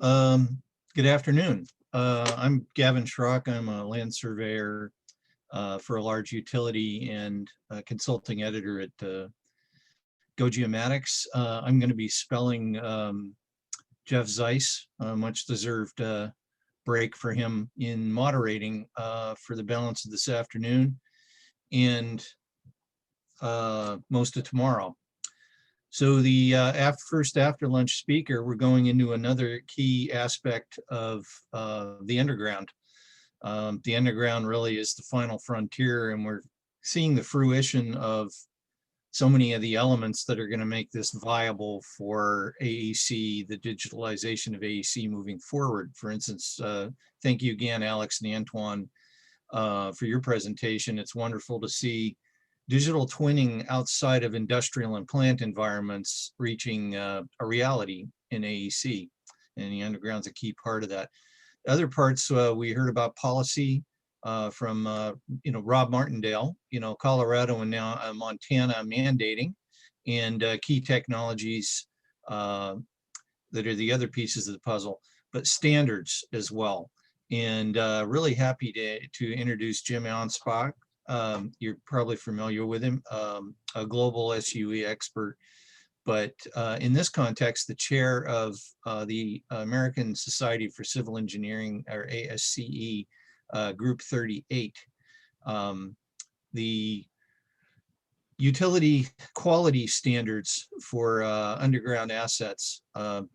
Good afternoon. I'm Gavin Schrock. I'm a land surveyor for a large utility and consulting editor at GeoIgnite. I'm going to be spelling Jeff Zeiss, much deserved break for him in moderating for the balance of this afternoon and most of tomorrow. So the first after lunch speaker, we're going into another key aspect of the underground. The underground really is the final frontier, and we're seeing the fruition of so many of the elements that are going to make this viable for AEC, the digitalization of AEC moving forward. For instance, thank you again, Alex and Antoine, for your presentation. It's wonderful to see digital twinning outside of industrial and plant environments reaching a reality in AEC, and the underground's a key part of that. Other parts, we heard about policy from Rob Martindale, Colorado and now Montana mandating, and key technologies that are the other pieces of the puzzle, but standards as well. And really happy to introduce Jim Anspach. You're probably familiar with him, a global SUE expert, but in this context, the chair of the American Society for Civil Engineering, or ASCE, Group 38. The utility quality standards for underground assets,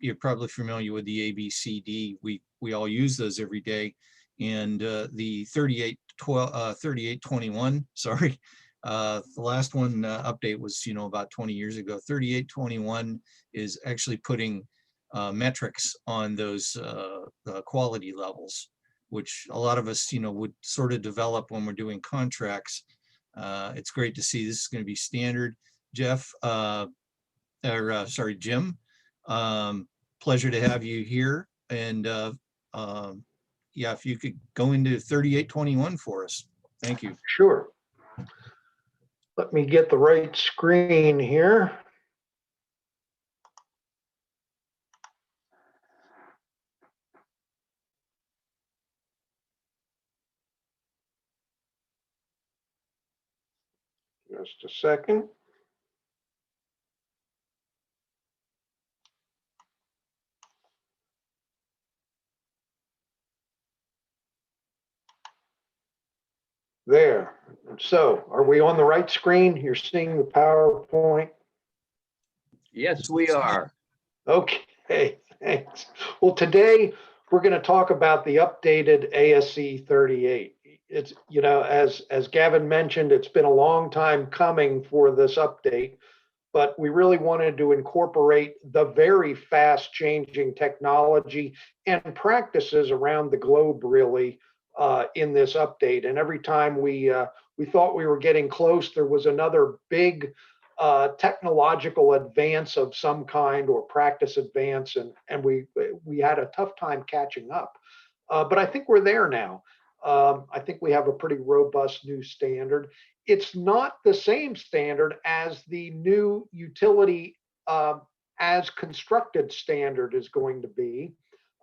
you're probably familiar with the ABCD. We all use those every day. And the 3821, sorry, the last one update was, about 20 years ago. 3821 is actually putting metrics on those quality levels, which a lot of us, would sort of develop when we're doing contracts. It's great to see this is going to be standard. Jeff, Jim, pleasure to have you here. And yeah, if you could go into 3821 for us. Thank you. Sure. Let me get the right screen here. Just a second. There. So are we on the right screen? You're seeing the PowerPoint? Yes, we are. Okay, thanks. Well, today we're going to talk about the updated ASCE 38. It's, as Gavin mentioned, it's been a long time coming for this update, but we really wanted to incorporate the very fast changing technology and practices around the globe, really, in this update. And every time we thought we were getting close, there was another big technological advance of some kind or practice advance, and we had a tough time catching up. But I think we're there now. I think we have a pretty robust new standard. It's not the same standard as the new utility as constructed standard is going to be,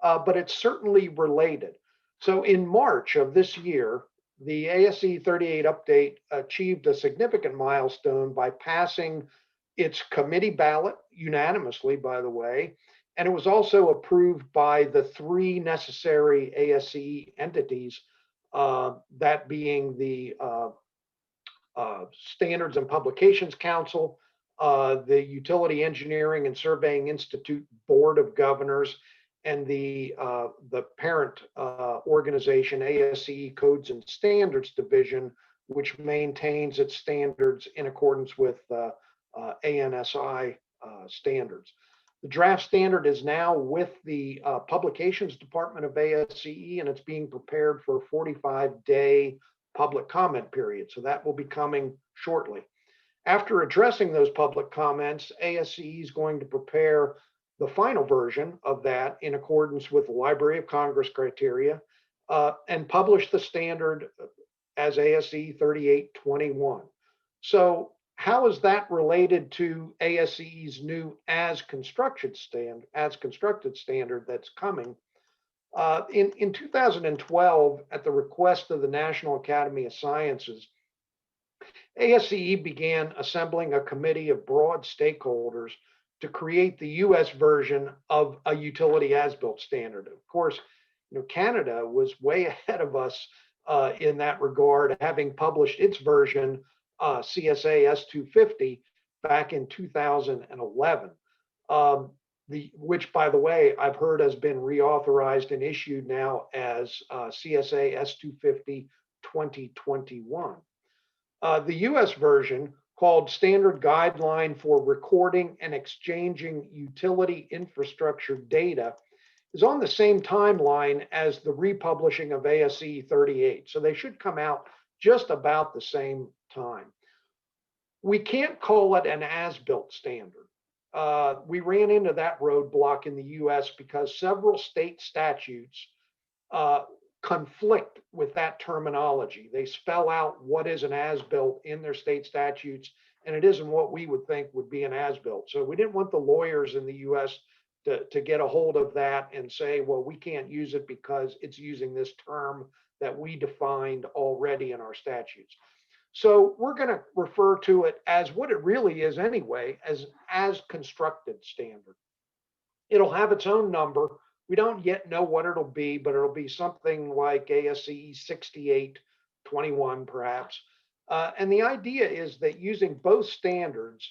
but it's certainly related. So in March of this year, the ASCE 38 update achieved a significant milestone by passing its committee ballot unanimously, by the way, and it was also approved by the three necessary ASCE entities, that being the Standards and Publications Council, the Utility Engineering and Surveying Institute Board of Governors, and the parent organization, ASCE Codes and Standards Division, which maintains its standards in accordance with ANSI standards. The draft standard is now with the Publications Department of ASCE, and it's being prepared for a 45-day public comment period. So that will be coming shortly. After addressing those public comments, ASCE is going to prepare the final version of that in accordance with the Library of Congress criteria, and publish the standard as ASCE 3821. So How is that related to ASCE's new as constructed standard that's coming? In 2012, at the request of the National Academy of Sciences, ASCE began assembling a committee of broad stakeholders to create the US version of a utility as-built standard. Of course, Canada was way ahead of us in that regard, having published its version, CSA S-250, back in 2011. Which, by the way, I've heard has been reauthorized and issued now as CSA S-250 2021. The US version, called Standard Guideline for Recording and Exchanging Utility Infrastructure Data, is on the same timeline as the republishing of ASCE 38. So they should come out just about the same time. We can't call it an as-built standard. We ran into that roadblock in the US because several state statutes conflict with that terminology. They spell out what is an as-built in their state statutes, and it isn't what we would think would be an as-built. So we didn't want the lawyers in the US to get a hold of that and say, well, we can't use it because it's using this term that we defined already in our statutes. So we're going to refer to it as what it really is anyway, as constructed standard. It'll have its own number. We don't yet know what it'll be, but it'll be something like ASCE 6821 perhaps. And the idea is that using both standards,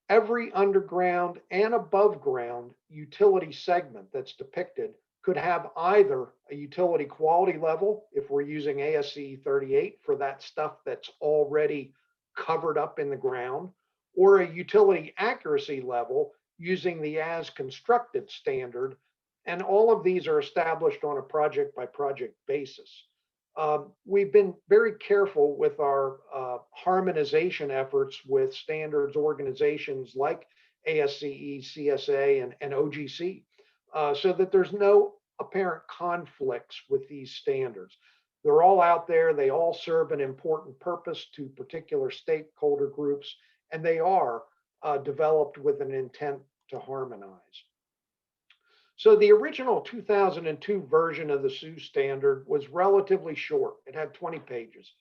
every underground and above ground utility segment that's depicted could have either a utility quality level, if we're using ASCE 38 for that stuff that's already covered up in the ground, or a utility accuracy level using the as constructed standard. And all of these are established on a project by project basis. We've been very careful with our harmonization efforts with standards organizations like ASCE, CSA, and OGC, so that there's no apparent conflicts with these standards. They're all out there. They all serve an important purpose to particular stakeholder groups, and they are developed with an intent to harmonize. So the original 2002 version of the SUE standard was relatively short. It had 20 pages.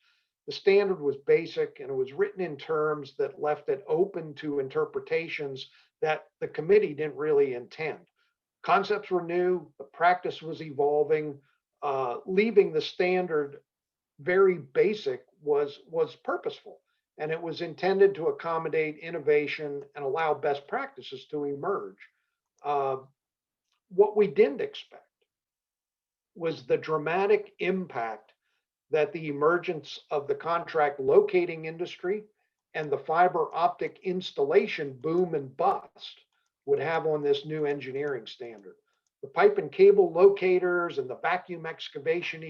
The standard was basic, and it was written in terms that left it open to interpretations that the committee didn't really intend. Concepts were new, the practice was evolving. Leaving the standard very basic was purposeful, and it was intended to accommodate innovation and allow best practices to emerge. What we didn't expect was the dramatic impact that the emergence of the contract locating industry and the fiber optic installation boom and bust would have on this new engineering standard. The pipe and cable locators and the vacuum excavation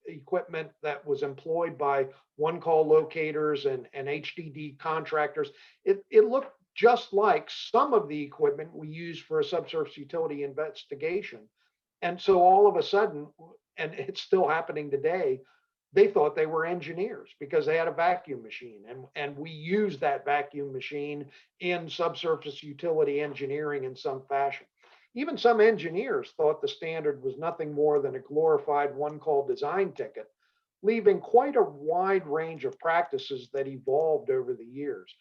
equipment that was employed by one-call locators and HDD contractors, it looked just like some of the equipment we use for a subsurface utility investigation. And so all of a sudden, and it's still happening today, they thought they were engineers because they had a vacuum machine. And we use that vacuum machine in subsurface utility engineering in some fashion. Even some engineers thought the standard was nothing more than a glorified one-call design ticket, leaving quite a wide range of practices that evolved over the years.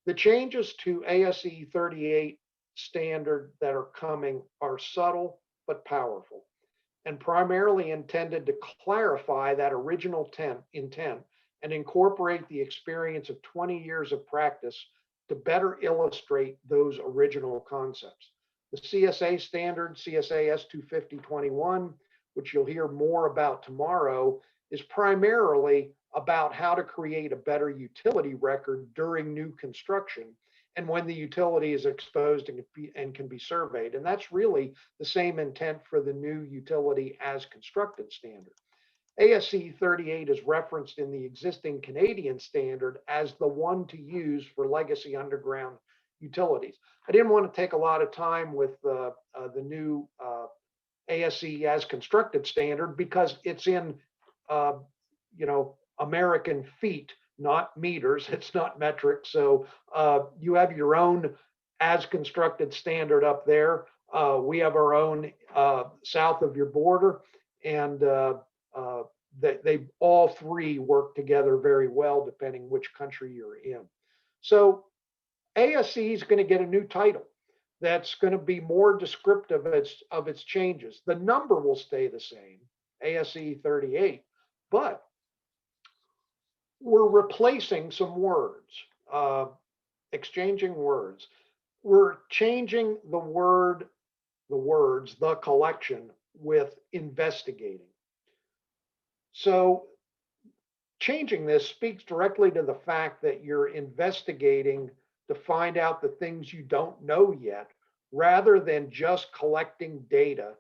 The changes to ASCE 38 standard that are coming are subtle but powerful, and primarily intended to clarify that original intent and incorporate the experience of 20 years of practice to better illustrate those original concepts. The CSA standard, CSA S-250 21, which you'll hear more about tomorrow, is primarily about how to create a better utility record during new construction and when the utility is exposed and can be surveyed. And that's really the same intent for the new utility as constructed standard. ASCE 38 is referenced in the existing Canadian standard as the one to use for legacy underground utilities. I didn't want to take a lot of time with the new ASCE as constructed standard because it's in American feet not meters. It's not metric. So you have your own as constructed standard up there. We have our own south of your border, and they all three work together very well depending which country you're in. So ASCE is going to get a new title that's going to be more descriptive of its changes. The number will stay the same, ASCE 38, but we're replacing some words, exchanging words. We're changing the words, the collection, with investigating. So changing this speaks directly to the fact that you're investigating to find out the things you don't know yet, rather than just collecting data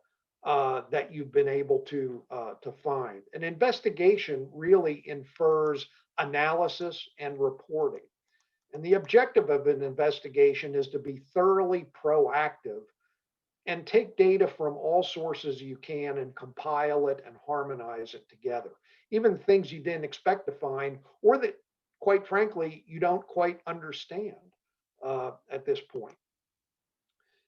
that you've been able to find. An investigation really infers analysis and reporting. And the objective of an investigation is to be thoroughly proactive and take data from all sources you can and compile it and harmonize it together. Even things you didn't expect to find, or that, quite frankly, you don't quite understand at this point.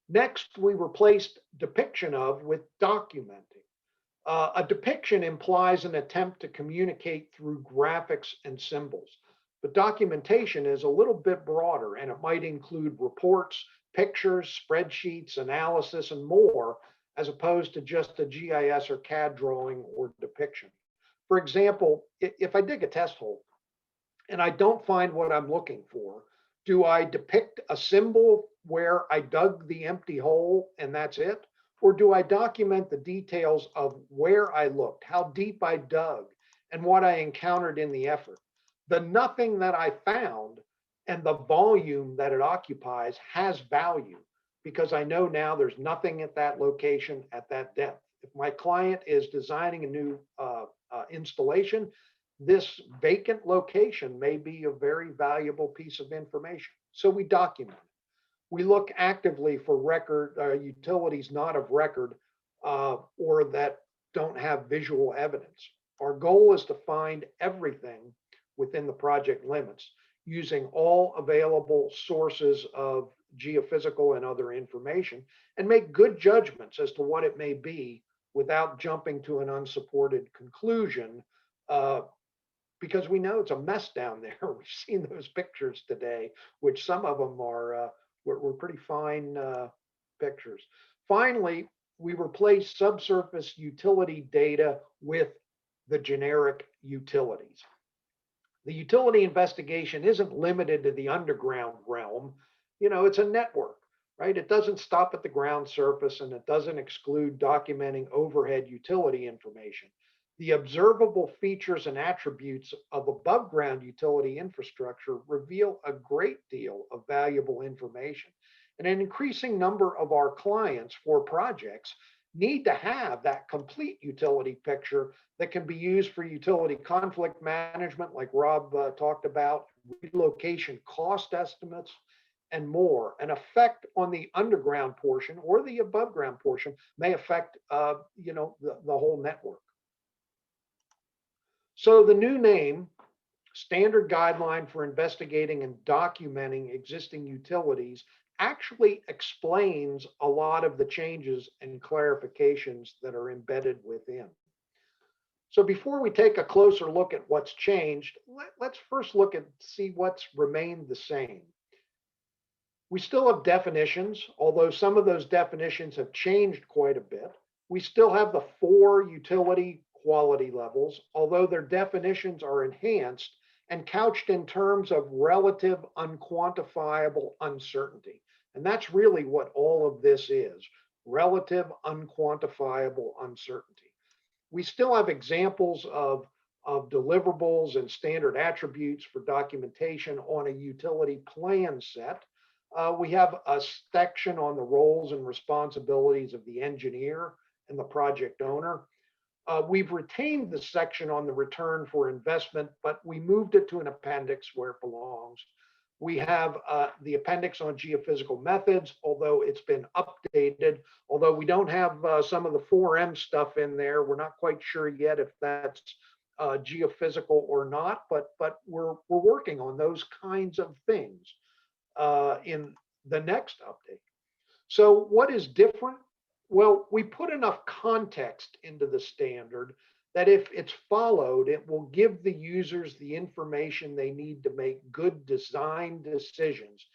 Next, we replaced depiction of with documenting. A depiction implies an attempt to communicate through graphics and symbols, but documentation is a little bit broader, and it might include reports, pictures, spreadsheets, analysis, and more, as opposed to just a GIS or CAD drawing or depiction. For example, if I dig a test hole and I don't find what I'm looking for, do I depict a symbol where I dug the empty hole and that's it? Or do I document the details of where I looked, how deep I dug, and what I encountered in the effort? The nothing that I found and the volume that it occupies has value, because I know now there's nothing at that location at that depth. If my client is designing a new installation, this vacant location may be a very valuable piece of information. So we document it. We look actively for record utilities not of record or that don't have visual evidence. Our goal is to find everything within the project limits using all available sources of geophysical and other information, and make good judgments as to what it may be without jumping to an unsupported conclusion, because we know it's a mess down there. We've seen those pictures today, which some of them are were pretty fine pictures. Finally, we replaced subsurface utility data with the generic utilities. The utility investigation isn't limited to the underground realm. You know, it's a network, right? It doesn't stop at the ground surface, and it doesn't exclude documenting overhead utility information. The observable features and attributes of above ground utility infrastructure reveal a great deal of valuable information. And an increasing number of our clients for projects need to have that complete utility picture that can be used for utility conflict management, like Rob talked about, relocation cost estimates, and more. An effect on the underground portion or the above ground portion may affect the whole network. So the new name, Standard Guideline for Investigating and Documenting Existing Utilities, actually explains a lot of the changes and clarifications that are embedded within. So before we take a closer look at what's changed, let's first look and see what's remained the same. We still have definitions, although some of those definitions have changed quite a bit. We still have the 4 utility quality levels, although their definitions are enhanced and couched in terms of relative unquantifiable uncertainty. And that's really what all of this is, relative unquantifiable uncertainty. We still have examples of deliverables and standard attributes for documentation on a utility plan set. We have a section on the roles and responsibilities of the engineer and the project owner. We've retained the section on the return for investment, but we moved it to an appendix where it belongs. We have the appendix on geophysical methods, although it's been updated, although we don't have some of the 4M stuff in there. We're not quite sure yet if that's geophysical or not, but we're working on those kinds of things in the next update. So what is different? Well, we put enough context into the standard that if it's followed, it will give the users the information they need to make good design decisions,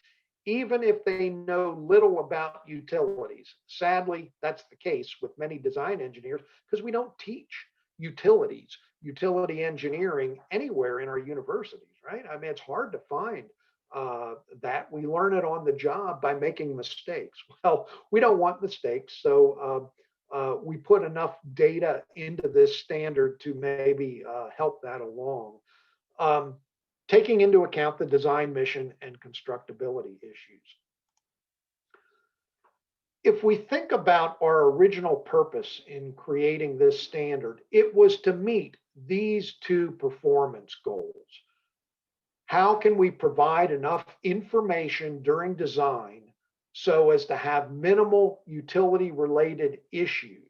even if they know little about utilities. Sadly, that's the case with many design engineers because we don't teach utilities, utility engineering anywhere in our universities, right? I mean, it's hard to find that. We learn it on the job by making mistakes. Well, we don't want mistakes, so we put enough data into this standard to maybe help that along. Taking into account the design mission and constructability issues. If we think about our original purpose in creating this standard, it was to meet these two performance goals. How can we provide enough information during design so as to have minimal utility related issues?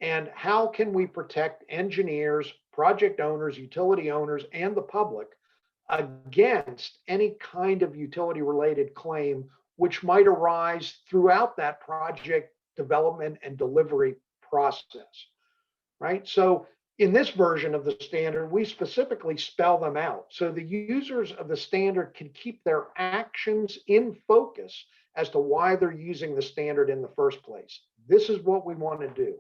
And how can we protect engineers, project owners, utility owners, and the public against any kind of utility related claim which might arise throughout that project development and delivery process, right? So in this version of the standard, we specifically spell them out so the users of the standard can keep their actions in focus as to why they're using the standard in the first place. This is what we want to do.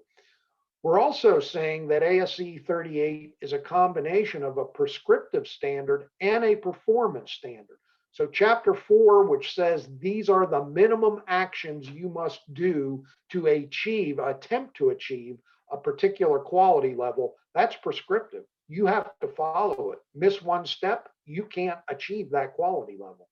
We're also saying that ASCE 38 is a combination of a prescriptive standard and a performance standard. So chapter 4, which says these are the minimum actions you must do to attempt to achieve a particular quality level, that's prescriptive. You have to follow it. Miss one step, you can't achieve that quality level.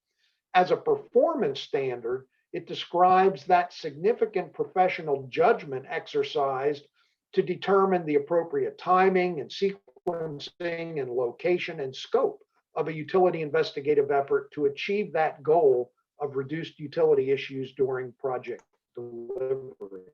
As a performance standard, it describes that significant professional judgment exercised to determine the appropriate timing and sequencing and location and scope of a utility investigative effort to achieve that goal of reduced utility issues during project delivery.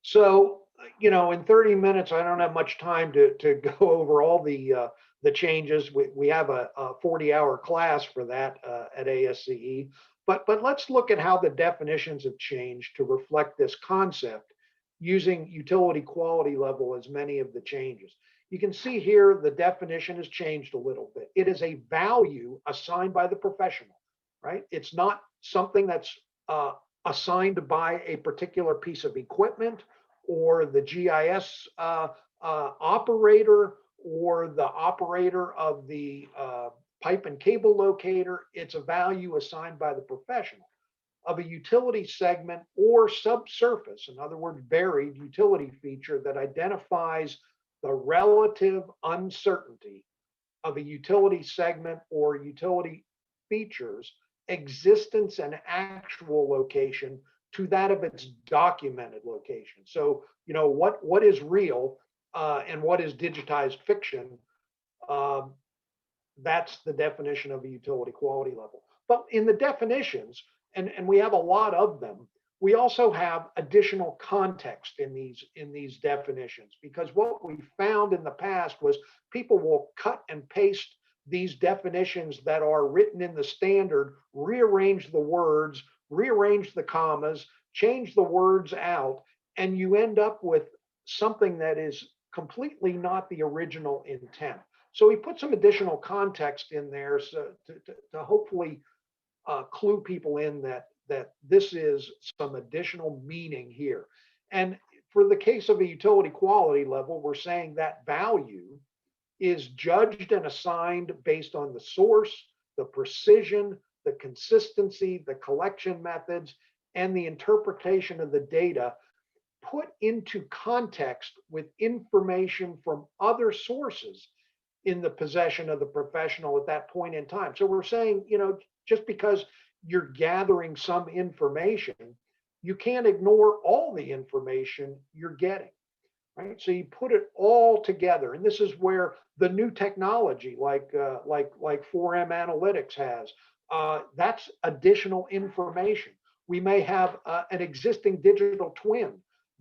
So, you know, in 30 minutes, I don't have much time to go over all the changes. We have a 40-hour class for that at ASCE, but let's look at how the definitions have changed to reflect this concept using utility quality level as many of the changes. You can see here the definition has changed a little bit. It is a value assigned by the professional, right? It's not something that's assigned by a particular piece of equipment or the GIS operator or the operator of the pipe and cable locator. It's a value assigned by the professional of a utility segment or subsurface, in other words, buried utility feature that identifies the relative uncertainty of a utility segment or utility features existence and actual location to that of its documented location. So, you know, what is real and what is digitized fiction, that's the definition of a utility quality level. But in the definitions, and we have a lot of them, we also have additional context in these definitions, because what we found in the past was people will cut and paste these definitions that are written in the standard, rearrange the words, rearrange the commas, change the words out, and you end up with something that is completely not the original intent. So we put some additional context in there so to hopefully clue people in that this is some additional meaning here. And for the case of a utility quality level, we're saying that value is judged and assigned based on the source, the precision, the consistency, the collection methods, and the interpretation of the data put into context with information from other sources in the possession of the professional at that point in time. So we're saying, you know, just because you're gathering some information, you can't ignore all the information you're getting, right? So you put it all together, and this is where the new technology, like 4M Analytics has, that's additional information. We may have an existing digital twin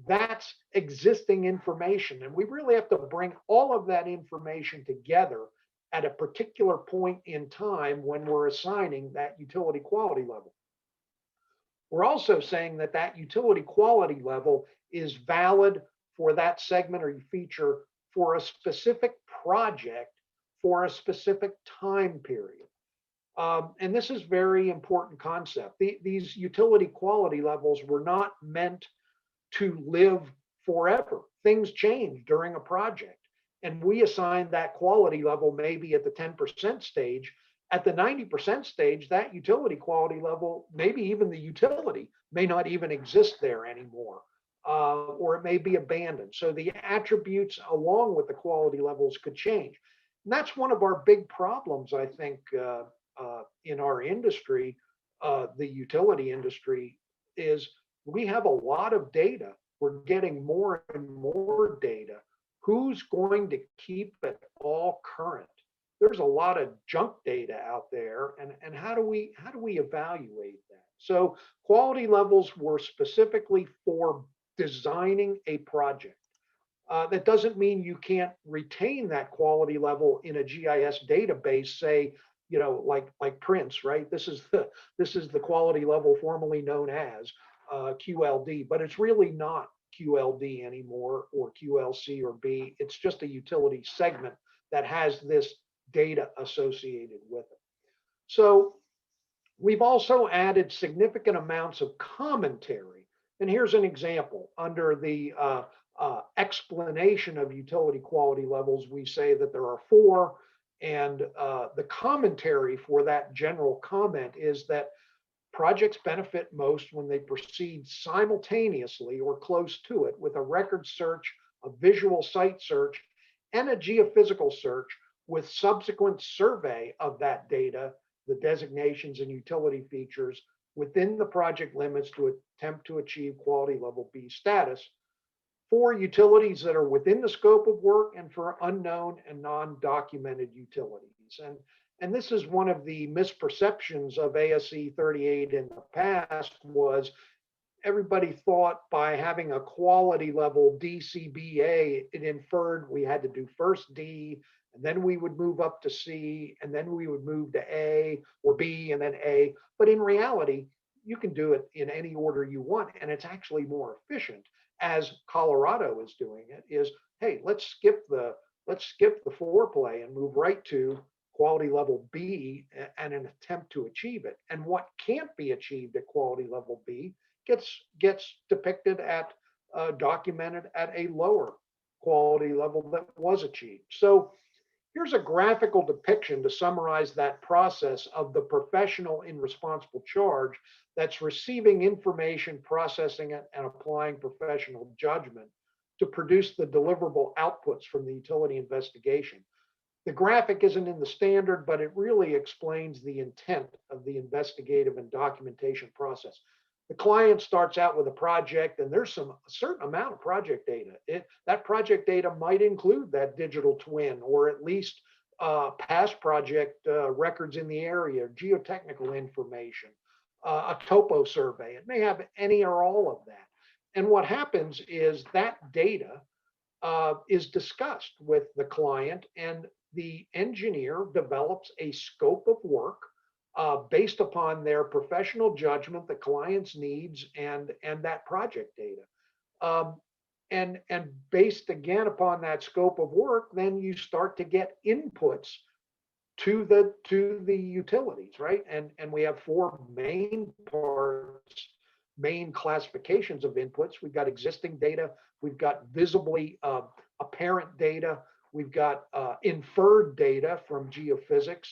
That's existing information. And we really have to bring all of that information together at a particular point in time when we're assigning that utility quality level. We're also saying that that utility quality level is valid for that segment or feature for a specific project for a specific time period. And this is very important concept. These utility quality levels were not meant to live forever. Things change during a project. And we assign that quality level maybe at the 10% stage. At the 90% stage, that utility quality level, maybe even the utility, may not even exist there anymore, or it may be abandoned. So the attributes along with the quality levels could change. And that's one of our big problems, I think, in our industry, the utility industry, is we have a lot of data. We're getting more and more data. Who's going to keep it all current? There's a lot of junk data out there, and how do we evaluate that? So quality levels were specifically for designing a project. That doesn't mean you can't retain that quality level in a GIS database, say, you know, like Prince, right? This is the quality level formerly known as QLD, but it's really not QLD anymore, or QLC or B. It's just a utility segment that has this data associated with it. So we've also added significant amounts of commentary. And here's an example. Under the explanation of utility quality levels, we say that there are 4. And the commentary for that general comment is that projects benefit most when they proceed simultaneously or close to it with a record search, a visual site search, and a geophysical search, with subsequent survey of that data, the designations and utility features within the project limits to attempt to achieve quality level B status for utilities that are within the scope of work and for unknown and non-documented utilities. And this is one of the misperceptions of ASCE 38 in the past, was everybody thought by having a quality level DCBA, it inferred we had to do first D, and then we would move up to C, and then we would move to A or B and then A. But in reality, you can do it in any order you want, and it's actually more efficient, as Colorado is doing it, is, hey, let's skip the foreplay and move right to quality level B and an attempt to achieve it. And what can't be achieved at quality level B gets depicted at documented at a lower quality level that was achieved. So here's a graphical depiction to summarize that process of the professional in responsible charge that's receiving information, processing it, and applying professional judgment to produce the deliverable outputs from the utility investigation. The graphic isn't in the standard, but it really explains the intent of the investigative and documentation process. The client starts out with a project, and there's a certain amount of project data. That project data might include that digital twin, or at least past project records in the area, geotechnical information, a topo survey. It may have any or all of that. And what happens is that data is discussed with the client, and the engineer develops a scope of work based upon their professional judgment, the client's needs, and that project data. And based again upon that scope of work, then you start to get inputs to the utilities, right? And we have 4 main parts, main classifications of inputs. We've got existing data, we've got visibly apparent data, we've got inferred data from geophysics,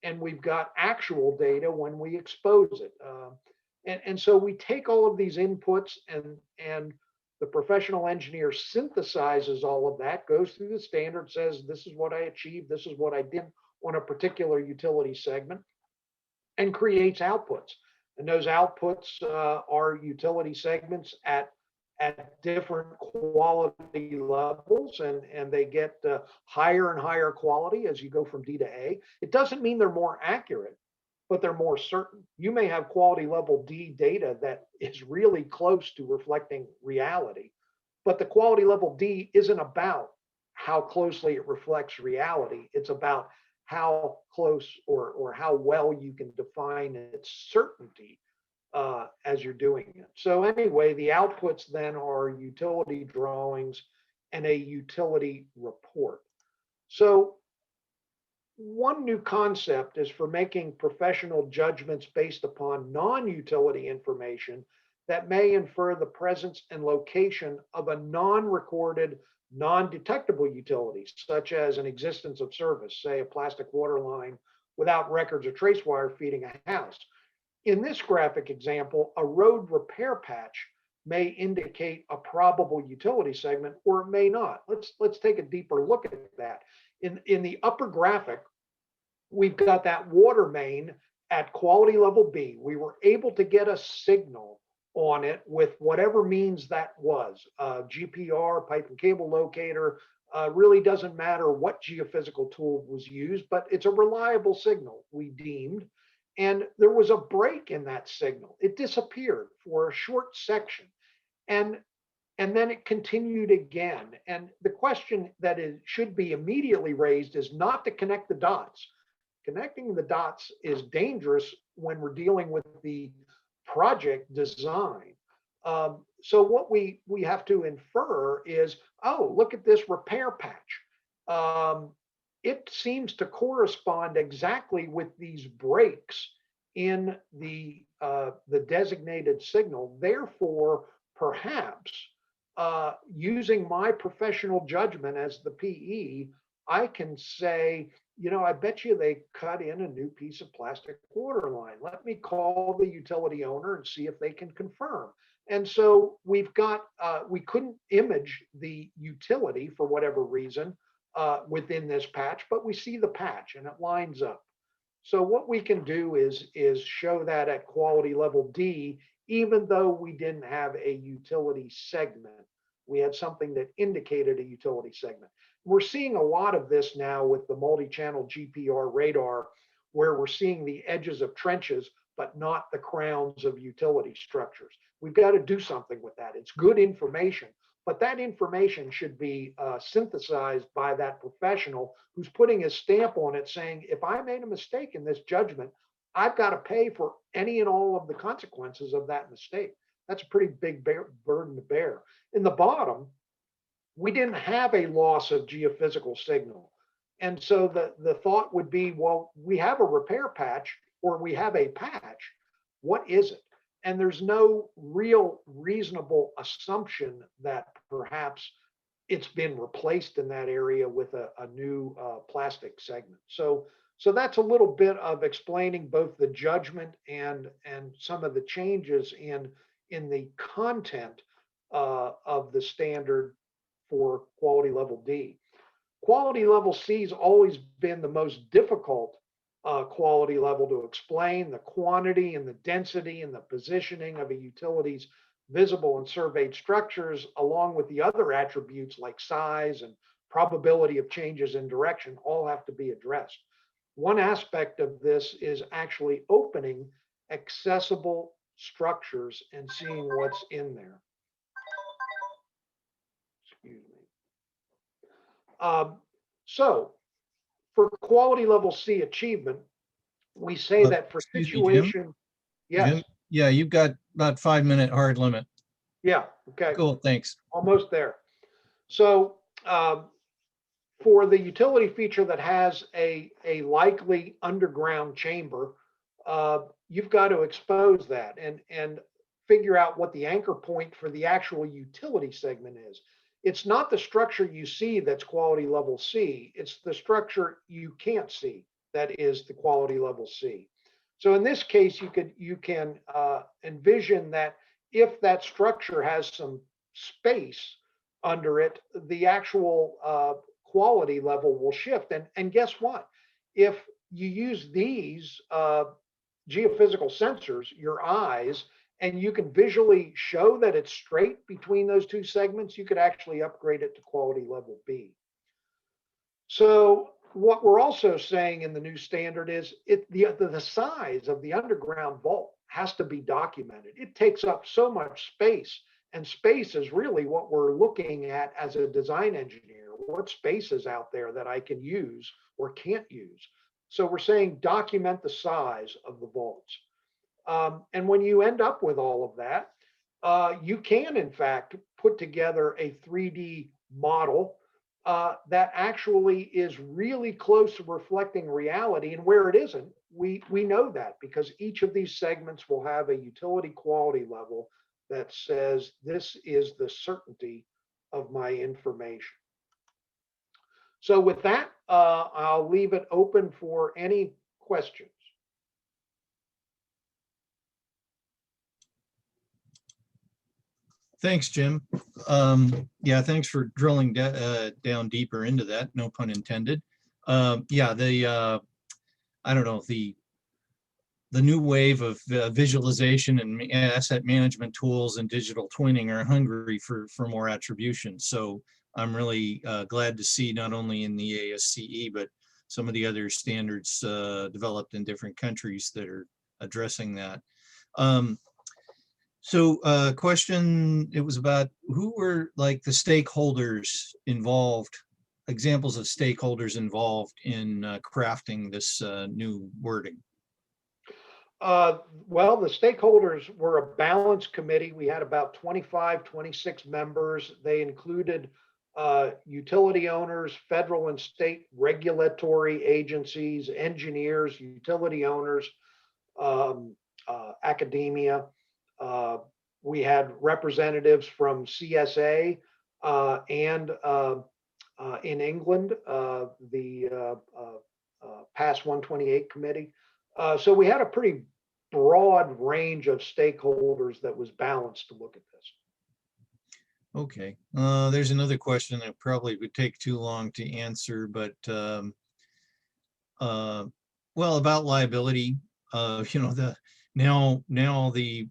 and we've got actual data when we expose it. And so we take all of these inputs, and the professional engineer synthesizes all of that, goes through the standard, says, this is what I achieved, this is what I did on a particular utility segment, and creates outputs. And those outputs are utility segments at different quality levels, and they get higher and higher quality as you go from D to A. It doesn't mean they're more accurate, but they're more certain. You may have quality level D data that is really close to reflecting reality, But the quality level D isn't about how closely it reflects reality. It's about how close or how well you can define its certainty as you're doing it. So anyway, the outputs then are utility drawings and a utility report. So one new concept is for making professional judgments based upon non-utility information that may infer the presence and location of a non-recorded, non-detectable utility, such as an existence of service, say a plastic water line without records or trace wire feeding a house. In this graphic example, a road repair patch may indicate a probable utility segment, or it may not. Let's take a deeper look at that. In the upper graphic, we've got that water main at quality level B. We were able to get a signal on it with whatever means that was. GPR, pipe and cable locator, really doesn't matter what geophysical tool was used, but it's a reliable signal, we deemed. And there was a break in that signal. It disappeared for a short section. And then it continued again. And the question that should be immediately raised is not to connect the dots. Connecting the dots is dangerous when we're dealing with the project design. So what we have to infer is, oh, look at this repair patch. It seems to correspond exactly with these breaks in the designated signal. Therefore, perhaps using my professional judgment as the PE, I can say, you know, I bet you they cut in a new piece of plastic water line. Let me call the utility owner and see if they can confirm. And so we've got, we couldn't image the utility for whatever reason within this patch, but we see the patch and it lines up. So what we can do is show that at quality level D, even though we didn't have a utility segment. We had something that indicated a utility segment. We're seeing a lot of this now with the multi-channel GPR radar, where we're seeing the edges of trenches, but not the crowns of utility structures. We've got to do something with that. It's good information, but that information should be synthesized by that professional who's putting his stamp on it saying, if I made a mistake in this judgment, I've got to pay for any and all of the consequences of that mistake. That's a pretty big burden to bear. In the bottom, we didn't have a loss of geophysical signal. And so the thought would be, well, we have a repair patch or we have a patch. What is it? And there's no real reasonable assumption that perhaps it's been replaced in that area with a new plastic segment. So that's a little bit of explaining both the judgment and some of the changes in the content of the standard for quality level D. Quality level C has always been the most difficult quality level to explain. The quantity and the density and the positioning of a utility's visible and surveyed structures, along with the other attributes like size and probability of changes in direction, all have to be addressed. One aspect of this is actually opening accessible structures and seeing what's in there. Excuse me. So for quality level C achievement, we say that for situation, yes. Jim? Yeah, you've got about 5-minute hard limit. Yeah, okay. Cool, thanks. Almost there. So for the utility feature that has a likely underground chamber, you've got to expose that and figure out what the anchor point for the actual utility segment is. It's not the structure you see that's quality level C, it's the structure you can't see that is the quality level C. So in this case, you can envision that if that structure has some space under it, the actual quality level will shift. And guess what? If you use these geophysical sensors, your eyes, and you can visually show that it's straight between those two segments, you could actually upgrade it to quality level B. So what we're also saying in the new standard is the size of the underground vault has to be documented. It takes up so much space And space is really what we're looking at as a design engineer. What space is out there that I can use or can't use? So we're saying document the size of the vaults. And when you end up with all of that, you can, in fact, put together a 3D model that actually is really close to reflecting reality. And where it isn't, we know that because each of these segments will have a utility quality level that says this is the certainty of my information. So with that, I'll leave it open for any questions. Thanks, Jim. Yeah, thanks for drilling down deeper into that. No pun intended. Yeah, I don't know, the new wave of visualization and asset management tools and digital twinning are hungry for more attribution. So I'm really glad to see not only in the ASCE, but some of the other standards developed in different countries that are addressing that. So question, it was about who were like the stakeholders involved, examples of stakeholders involved in crafting this new wording. Well, the stakeholders were a balanced committee. We had about 25, 26 members. They included utility owners, federal and state regulatory agencies, engineers, utility owners, academia. We had representatives from CSA and in England, the PASS 128 committee. So we had a pretty broad range of stakeholders that was balanced to look at this. Okay, there's another question that probably would take too long to answer, but well, about liability, you know, now the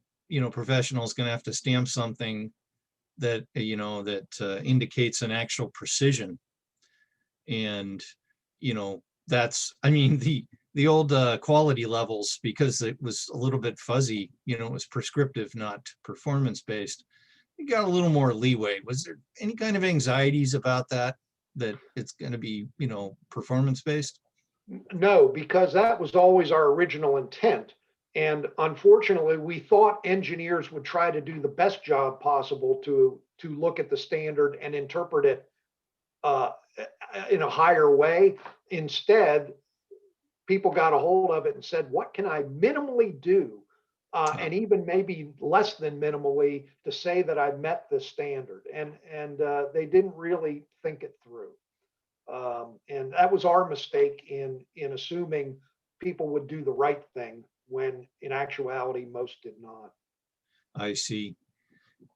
professional is going to have to stamp something that that indicates an actual precision, and that's, I mean, the old quality levels, because it was a little bit fuzzy, it was prescriptive, not performance based. You got a little more leeway. Was there any kind of anxieties about that it's going to be, performance based? No, because that was always our original intent. And unfortunately, we thought engineers would try to do the best job possible to look at the standard and interpret it in a higher way. Instead, people got a hold of it and said, what can I minimally do? And even maybe less than minimally to say that I met the standard. And they didn't really think it through. And that was our mistake in assuming people would do the right thing when in actuality, most did not. I see.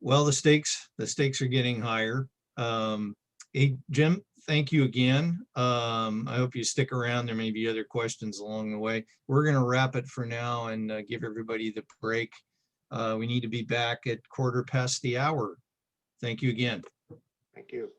Well, the stakes are getting higher. Hey, Jim, thank you again. I hope you stick around. There may be other questions along the way. We're going to wrap it for now and give everybody the break. We need to be back at 1/4 past the hour. Thank you again. Thank you.